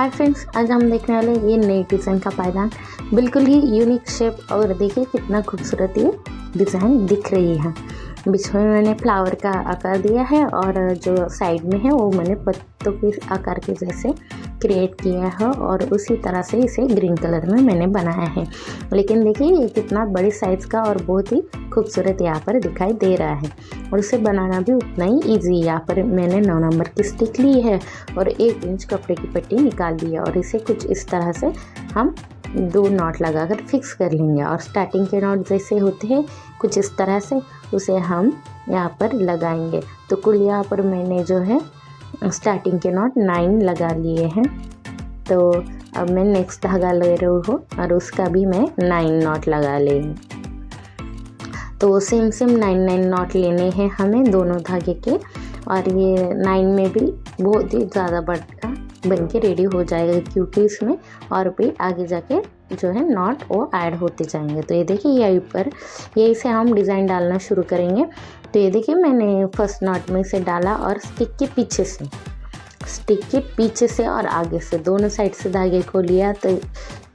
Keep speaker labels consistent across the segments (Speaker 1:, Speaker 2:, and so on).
Speaker 1: Hi friends, आज हम देखने वाले ये नई डिज़ाइन का पायदान। बिल्कुल ही यूनिक शेप और देखिए कितना खूबसूरत ये डिज़ाइन दिख रही है। बीच में मैंने फ्लावर का आकार दिया है और जो साइड में है वो मैंने पत्तों के आकार के जैसे क्रिएट किया है और उसी तरह से इसे ग्रीन कलर में मैंने बनाया है। लेकिन देखिए ये कितना बड़ी साइज़ का और बहुत ही खूबसूरत यहाँ पर दिखाई दे रहा है और इसे बनाना भी उतना ही ईजी। यहाँ पर मैंने 9 नंबर की स्टिक ली है और 1 इंच कपड़े की पट्टी निकाल दी है और इसे कुछ इस तरह से हम 2 नॉट लगाकर फिक्स कर लेंगे और स्टार्टिंग के नॉट जैसे होते हैं कुछ इस तरह से उसे हम यहाँ पर लगाएंगे। तो कुल यहाँ पर मैंने जो है स्टार्टिंग के नॉट 9 लगा लिए हैं। तो अब मैं नेक्स्ट धागा ले रही हूँ और उसका भी मैं 9 नॉट लगा लेंगे। तो सेम 9 नॉट लेने हैं हमें दोनों धागे के और ये 9 में भी बहुत ही ज़्यादा बड़ा बन के रेडी हो जाएगा क्योंकि इसमें और भी आगे जाके जो है नॉट वो ऐड होते जाएंगे। तो ये देखिए यहीं पर यहीं से हम डिज़ाइन डालना शुरू करेंगे। तो ये देखिए मैंने फर्स्ट नॉट में से डाला और स्टिक के पीछे से और आगे से दोनों साइड से धागे को लिया। तो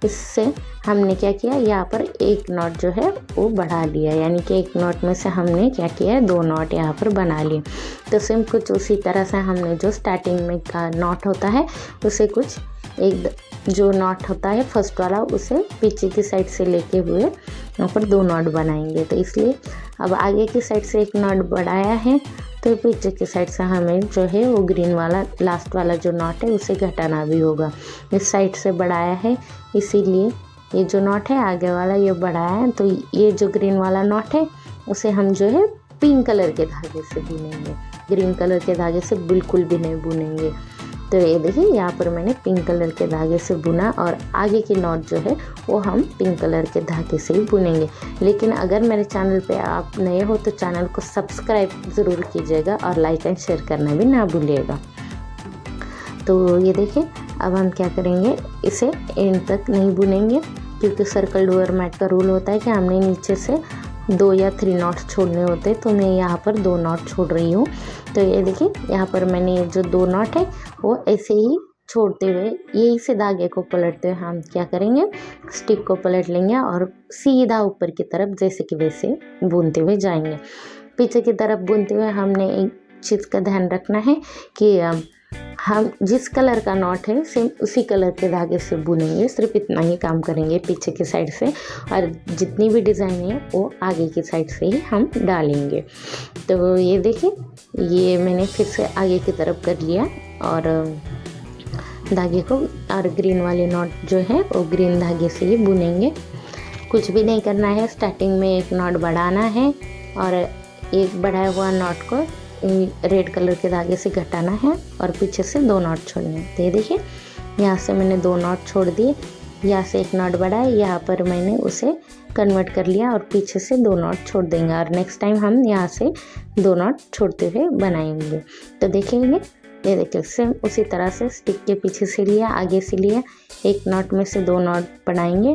Speaker 1: इससे हमने क्या किया, यहाँ पर 1 नॉट जो है वो बढ़ा लिया, यानी कि 1 नॉट में से हमने क्या किया 2 नॉट यहाँ पर बना लिए। तो सेम कुछ उसी तरह से हमने जो स्टार्टिंग में का नॉट होता है उसे कुछ एक जो नॉट होता है फर्स्ट वाला उसे पीछे की साइड से लेके हुए यहाँ पर 2 नॉट बनाएंगे। तो इसलिए अब आगे की साइड से 1 नॉट बढ़ाया है तो पीछे की साइड से हमें जो है वो ग्रीन वाला लास्ट वाला जो नॉट है उसे घटाना भी होगा। इस साइड से बढ़ाया है इसीलिए ये जो नॉट है आगे वाला ये बढ़ाया है। तो ये जो ग्रीन वाला नॉट है उसे हम जो है पिंक कलर के धागे से बुनेंगे, ग्रीन कलर के धागे से बिल्कुल भी नहीं बुनेंगे। तो ये देखिए यहाँ पर मैंने पिंक कलर के धागे से बुना और आगे की नॉट जो है वो हम पिंक कलर के धागे से ही बुनेंगे। लेकिन अगर मेरे चैनल पे आप नए हो तो चैनल को सब्सक्राइब ज़रूर कीजिएगा और लाइक एंड शेयर करना भी ना भूलिएगा। तो ये देखिए अब हम क्या करेंगे, इसे एंड तक नहीं बुनेंगे क्योंकि सर्कल डोर मैट का रूल होता है कि हमने नीचे से 2 या 3 नॉट छोड़ने होते हैं। तो मैं यहाँ पर 2 नॉट छोड़ रही हूँ। तो ये देखिए यहाँ पर मैंने जो 2 नॉट है वो ऐसे ही छोड़ते हुए यही से धागे को पलटते हुए हम क्या करेंगे, स्टिक को पलट लेंगे और सीधा ऊपर की तरफ जैसे कि वैसे बुनते हुए जाएंगे। पीछे की तरफ बुनते हुए हमने एक चीज़ का ध्यान रखना है कि हम जिस कलर का नॉट है सेम उसी कलर के धागे से बुनेंगे। सिर्फ इतना ही काम करेंगे पीछे की साइड से और जितनी भी डिज़ाइन है वो आगे की साइड से ही हम डालेंगे। तो ये देखिए ये मैंने फिर से आगे की तरफ कर लिया और धागे को और ग्रीन वाले नॉट जो है वो ग्रीन धागे से ही बुनेंगे। कुछ भी नहीं करना है, स्टार्टिंग में 1 नॉट बढ़ाना है और एक बढ़ाया हुआ नॉट को रेड कलर के धागे से घटाना है और पीछे से 2 नॉट छोड़ने हैं। तो ये देखिए यहाँ से मैंने 2 नॉट छोड़ दिए, यहाँ से 1 नॉट बढ़ाए, यहाँ पर मैंने उसे कन्वर्ट कर लिया और पीछे से 2 नॉट छोड़ देंगे और नेक्स्ट टाइम हम यहाँ से 2 नॉट छोड़ते हुए बनाएंगे। तो देखेंगे ये देखिए सेम उसी तरह से स्टिक के पीछे से लिया, आगे से लिया, 1 नॉट में से 2 नॉट बढ़ाएंगे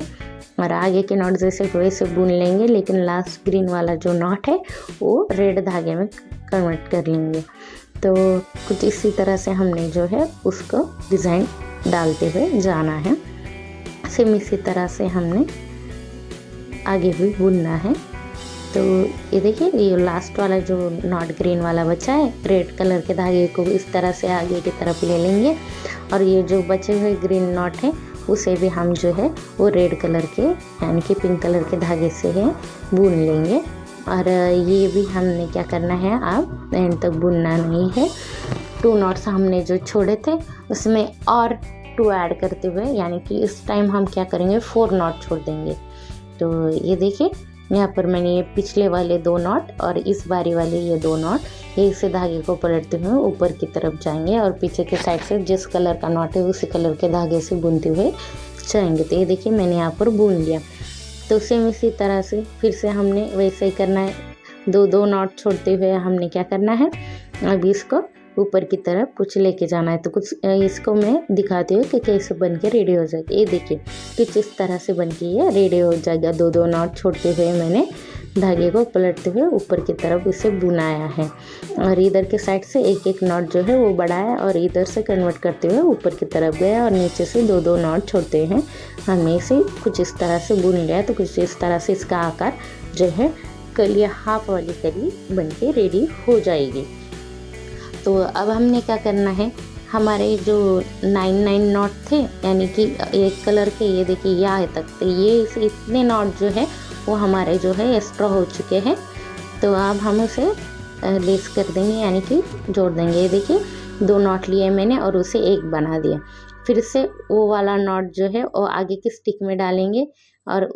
Speaker 1: और आगे के नॉट जैसे वैसे बुन लेंगे। लेकिन लास्ट ग्रीन वाला जो नॉट है वो रेड धागे में कन्वर्ट कर लेंगे। तो कुछ इसी तरह से हमने जो है उसको डिज़ाइन डालते हुए जाना है। सेम इसी तरह से हमने आगे भी बुनना है। तो ये देखिए ये लास्ट वाला जो नॉट ग्रीन वाला बचा है रेड कलर के धागे को इस तरह से आगे की तरफ ले लेंगे और ये जो बचे हुए ग्रीन नॉट है उसे भी हम जो है वो रेड कलर के यानी कि पिंक कलर के धागे से है बुन लेंगे। और ये भी हमने क्या करना है, अब एंड तक बुनना नहीं है। 2 नॉट्स हमने जो छोड़े थे उसमें और 2 ऐड करते हुए यानी कि इस टाइम हम क्या करेंगे 4 नॉट छोड़ देंगे। तो ये देखिए यहाँ पर मैंने ये पिछले वाले 2 नॉट और इस बारी वाले ये 2 नॉट ये से धागे को पलटते हुए ऊपर की तरफ जाएंगे और पीछे के साइड से जिस कलर का नॉट है उसी कलर के धागे से बुनते हुए जाएंगे। तो ये देखिए मैंने यहाँ पर बुन लिया। तो सेम इसी तरह से फिर से हमने वैसे ही करना है, 2 नॉट छोड़ते हुए हमने क्या करना है, अब इसको ऊपर की तरफ कुछ लेके जाना है। तो कुछ इसको मैं दिखाती हूँ कि कैसे बन के रेडी हो जाएगा। ये देखिए कुछ इस तरह से बन के ये रेडी हो जाएगा। 2 नॉट छोड़ते हुए मैंने धागे को पलटते हुए ऊपर की तरफ इसे बुनाया है और इधर के साइड से एक एक नॉट जो है वो बढ़ाया और इधर से कन्वर्ट करते हुए ऊपर की तरफ गया और नीचे से दो दो नॉट छोड़ते हैं। हमने इसे कुछ इस तरह से बुन लिया तो कुछ इस तरह से इसका आकार जो है कली हाफ वाली कली बन के रेडी हो जाएगी। तो अब हमने क्या करना है, हमारे जो 9 नॉट थे यानी कि एक कलर के, ये देखिए यहाँ तक, तो ये इतने नॉट जो है वो हमारे जो है एक्स्ट्रा हो चुके हैं। तो अब हम उसे लेस कर देंगे यानी कि जोड़ देंगे। ये देखिए 2 नॉट लिए मैंने और उसे एक बना दिया। फिर से वो वाला नॉट जो है वो आगे की स्टिक में डालेंगे और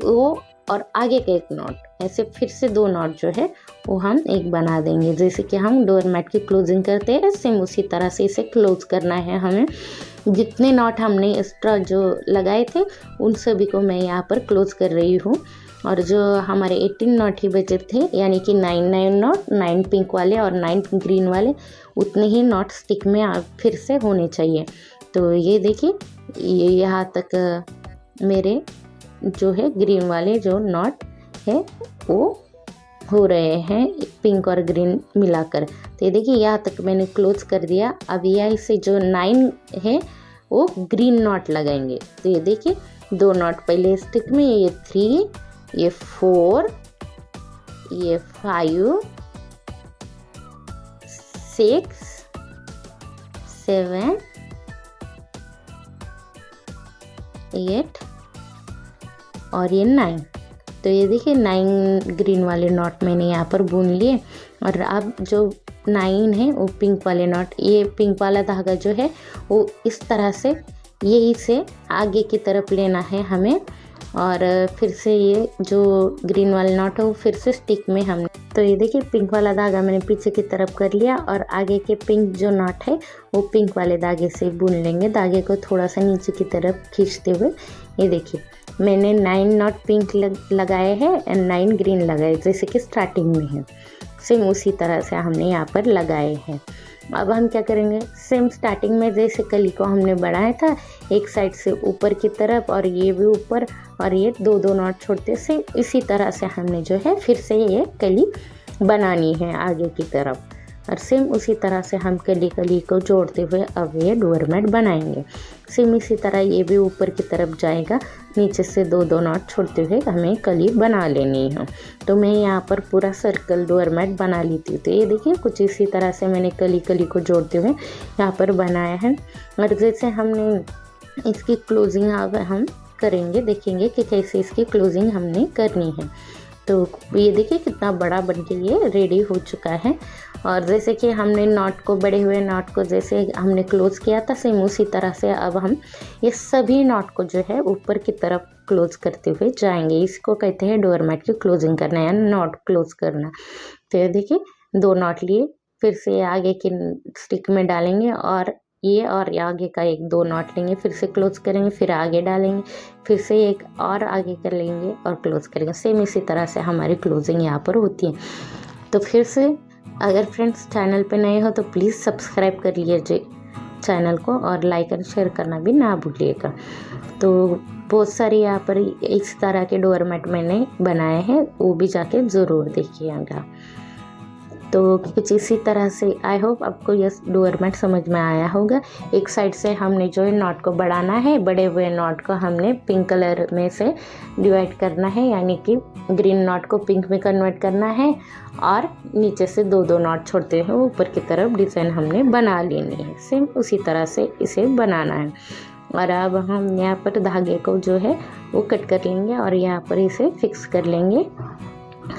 Speaker 1: आगे का एक नॉट, ऐसे फिर से 2 नॉट जो है वो हम एक बना देंगे। जैसे कि हम डोर मैट की क्लोजिंग करते हैं सेम उसी तरह से इसे क्लोज करना है हमें। जितने नॉट हमने एक्स्ट्रा जो लगाए थे उन सभी को मैं यहाँ पर क्लोज कर रही हूँ। और जो हमारे 18 नॉट ही बचे थे यानी कि 9 नॉट, 9 पिंक वाले और 9 ग्रीन वाले, उतने ही नॉट स्टिक में फिर से होने चाहिए। तो ये देखिए ये यहाँ तक मेरे जो है ग्रीन वाले जो नॉट है वो हो रहे हैं पिंक और ग्रीन मिलाकर। तो ये देखिए यहाँ तक मैंने क्लोज कर दिया। अब यहाँ से जो 9 है वो ग्रीन नॉट लगाएंगे। तो ये देखिए 2 नॉट पहले स्टिक में, ये 3, ये 4, ये 5, 6, 7, 8 और ये 9। तो ये देखिए 9 ग्रीन वाले नॉट मैंने यहाँ पर बुन लिए। और अब जो 9 है वो पिंक वाले नॉट, ये पिंक वाला धागा जो है वो इस तरह से यही से आगे की तरफ लेना है हमें। और फिर से ये जो ग्रीन वाला नॉट है वो फिर से स्टिक में हमने, तो ये देखिए पिंक वाला धागा मैंने पीछे की तरफ कर लिया और आगे के पिंक जो नॉट है वो पिंक वाले धागे से बुन लेंगे। धागे को थोड़ा सा नीचे की तरफ खींचते हुए ये देखिए मैंने 9 नॉट पिंक लगाए हैं और 9 ग्रीन लगाए जैसे कि स्टार्टिंग में है। सेम उसी तरह से हमने यहाँ पर लगाए हैं। अब हम क्या करेंगे, सेम स्टार्टिंग में जैसे कली को हमने बढ़ाया था एक साइड से ऊपर की तरफ और ये भी ऊपर और ये 2 नॉट छोड़ते से, इसी तरह से हमने जो है फिर से ये कली बनानी है आगे की तरफ। और सेम उसी तरह से हम कली को जोड़ते हुए अब ये डोर मैट बनाएंगे। सेम इसी तरह ये भी ऊपर की तरफ जाएगा, नीचे से 2 नॉट छोड़ते हुए हमें कली बना लेनी है। तो मैं यहाँ पर पूरा सर्कल डोर मैट बना लेती हूँ। तो ये देखिए कुछ इसी तरह से मैंने कली को जोड़ते हुए यहाँ पर बनाया है। और जैसे हमने इसकी क्लोजिंग अब हम करेंगे, देखेंगे कि कैसे इसकी क्लोजिंग हमने करनी है। तो ये देखिए कितना बड़ा बनके ये रेडी हो चुका है। और जैसे कि हमने नॉट को, बड़े हुए नॉट को जैसे हमने क्लोज किया था सेम उसी तरह से अब हम ये सभी नॉट को जो है ऊपर की तरफ क्लोज करते हुए जाएंगे। इसको कहते हैं डोर मैट की क्लोजिंग करना या नॉट क्लोज करना। तो ये देखिए 2 नॉट लिए, फिर से आगे की स्टिक में डालेंगे और ये और आगे का 1-2 नॉट लेंगे, फिर से क्लोज करेंगे, फिर आगे डालेंगे, फिर से एक और आगे कर लेंगे और क्लोज करेंगे। सेम इसी तरह से हमारी क्लोजिंग यहाँ पर होती है। तो फिर से अगर फ्रेंड्स चैनल पे नए हो तो प्लीज़ सब्सक्राइब कर लीजिए चैनल को और लाइक एंड शेयर करना भी ना भूलिएगा। तो बहुत सारे यहाँ पर इस तरह के डोर मैट मैंने बनाए हैं, वो भी जाके ज़रूर देखिएगा। तो कुछ इसी तरह से आई होप आपको ये डोर मैट समझ में आया होगा। एक साइड से हमने जो है नॉट को बढ़ाना है, बड़े हुए नॉट को हमने पिंक कलर में से डिवाइड करना है यानी कि ग्रीन नॉट को पिंक में कन्वर्ट करना है और नीचे से 2 नॉट छोड़ते हुए ऊपर की तरफ डिज़ाइन हमने बना लेनी है। सेम उसी तरह से इसे बनाना है। और अब हम यहाँ पर धागे को जो है वो कट कर लेंगे और यहाँ पर इसे फिक्स कर लेंगे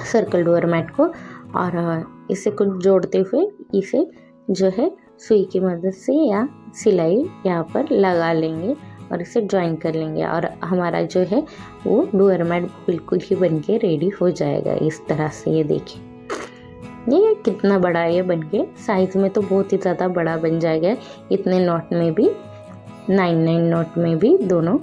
Speaker 1: सर्कल डोर मैट को। और इसे कुछ जोड़ते हुए इसे जो है सुई की मदद से या सिलाई यहाँ पर लगा लेंगे और इसे ज्वाइन कर लेंगे और हमारा जो है वो डोर मैट बिल्कुल ही बनके रेडी हो जाएगा इस तरह से। ये देखिए ये कितना बड़ा ये बनके, साइज़ में तो बहुत ही ज़्यादा बड़ा बन जाएगा। इतने नॉट में भी 9 नॉट में भी दोनों